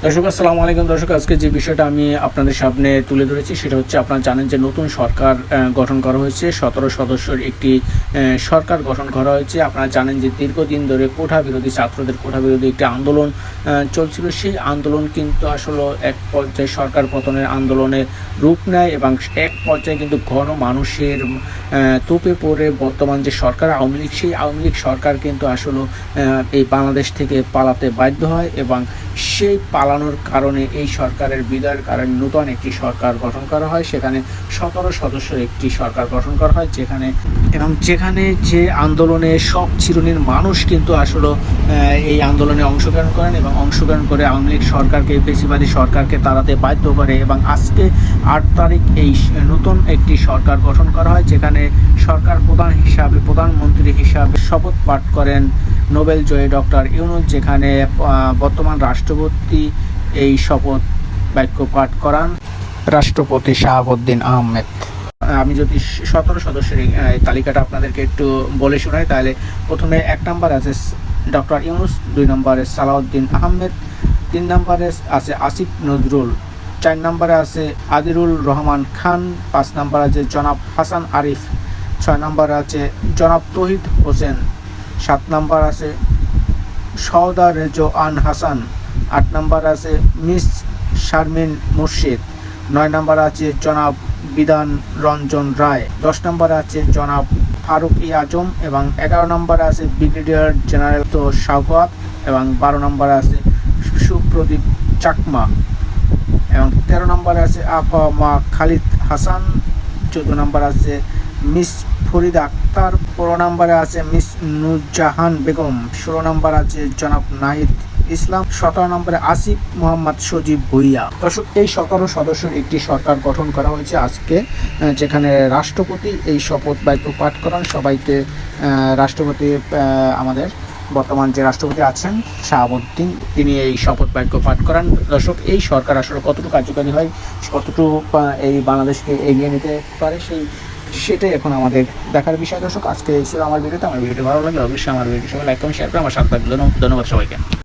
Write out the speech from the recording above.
দর্শক আসসালামু আলাইকুম। দর্শক, আজকে যে বিষয়টা আমি আপনাদের সামনে তুলে ধরেছি সেটা হচ্ছে, আপনারা জানেন যে নতুন সরকার গঠন করা হয়েছে। 17 সদস্যের একটি সরকার গঠন করা হয়েছে। আপনারা জানেন যে দীর্ঘদিন ধরে কোটা বিরোধী, ছাত্রদের কোটা বিরোধী একটি আন্দোলন চলছিল। সেই আন্দোলন কিন্তু আসলে এক পর্যায়ে সরকার পতনের আন্দোলনে রূপ নেয় এবং এক পর্যায়ে কিন্তু মানুষের তোপে পড়ে বর্তমান যে সরকার আওয়ামী লীগ, সেই আওয়ামী লীগ সরকার কিন্তু আসলে এই বাংলাদেশ থেকে পালাতে বাধ্য হয় এবং সেই পালানোর কারণে এই সরকারের বিদায়ের কারণে নতুন একটি সরকার গঠন করা হয়। সেখানে 17 সদস্যের একটি সরকার গঠন করা হয়, যেখানে যে আন্দোলনে সব চিরুনির মানুষ কিন্তু আসলে এই আন্দোলনে অংশগ্রহণ করেন এবং অংশগ্রহণ করে আওয়ামী লীগ সরকারকে, ফ্যাসিবাদী সরকারকে তাড়াতে বাধ্য করে এবং আজকে 8 তারিখ এই নতুন একটি সরকার গঠন করা হয়, যেখানে সরকার প্রধানমন্ত্রী হিসাবে শপথ পাঠ করেন নোবেল জয়ী ডক্টর ইউনূস, যেখানে বর্তমান রাষ্ট্রপতি এই শপথ বাক্য পাঠ করান রাষ্ট্রপতি শাহাবুদ্দিন আহমেদ। আমি যদি 17 সদস্যের তালিকাটা আপনাদেরকে একটু বলে শোনাই, তাহলে প্রথমে 1 নম্বর আছে ডক্টর ইউনূস, 2 নম্বরে সালাউদ্দিন আহমেদ, 3 নম্বরে আছে আসিফ নজরুল, 4 নম্বরে আছে আদিলুর রহমান খান, 5 নম্বরে আছে জনাব হাসান আরিফ, 6 নম্বরে আছে জনাব তৌহিদ হোসেন, 7 নম্বর আছে সওদা রেজওয়ান হাসান, 8 নম্বর আছে মিস শারমিন মুর্শিদ, 9 নম্বর আছে জনাব বিধান রঞ্জন রায়, 10 নম্বরে আছে জনাব ফারুক আজম এবং 11 নম্বরে আছে ব্রিগেডিয়ার জেনারেল তো শাওকত এবং 12 নম্বরে আছে সুপ্রদীপ চাকমা এবং 13 নম্বরে আছে আপা মা খালিদ হাসান, 14 নম্বরে আছে মিস ফরিদা আক্তার, 15 নম্বরে আছে মিস নুরজাহান বেগম, 16 নম্বর আছে জনাব নাহিদ ইসলাম, 17 নম্বরে আসিফ মোহাম্মদ সজীব ভুইয়া। দর্শক, এই 17 সদস্যের একটি সরকার গঠন করা হয়েছে আজকে, যেখানে রাষ্ট্রপতি এই শপথ বাক্য পাঠ করান সবাইকে। রাষ্ট্রপতি আমাদের বর্তমান যে রাষ্ট্রপতি আছেন শাহাবুদ্দিন, তিনি এই শপথ বাক্য পাঠ করান। দর্শক, এই সরকার আসলে কতটুকু কার্যকারী হয়, কতটুকু এই বাংলাদেশকে এগিয়ে নিতে পারে, সেটাই এখন আমাদের দেখার বিষয়। দর্শক, আজকে এই ছিল আমার ভিডিওতে। আমার ভিডিও ভালো লাগলে অবশ্যই আমার ভিডিও সবাই লাইক কমেন্ট শেয়ার করে আমার সাথে থাকবেন। ধন্যবাদ সবাইকে।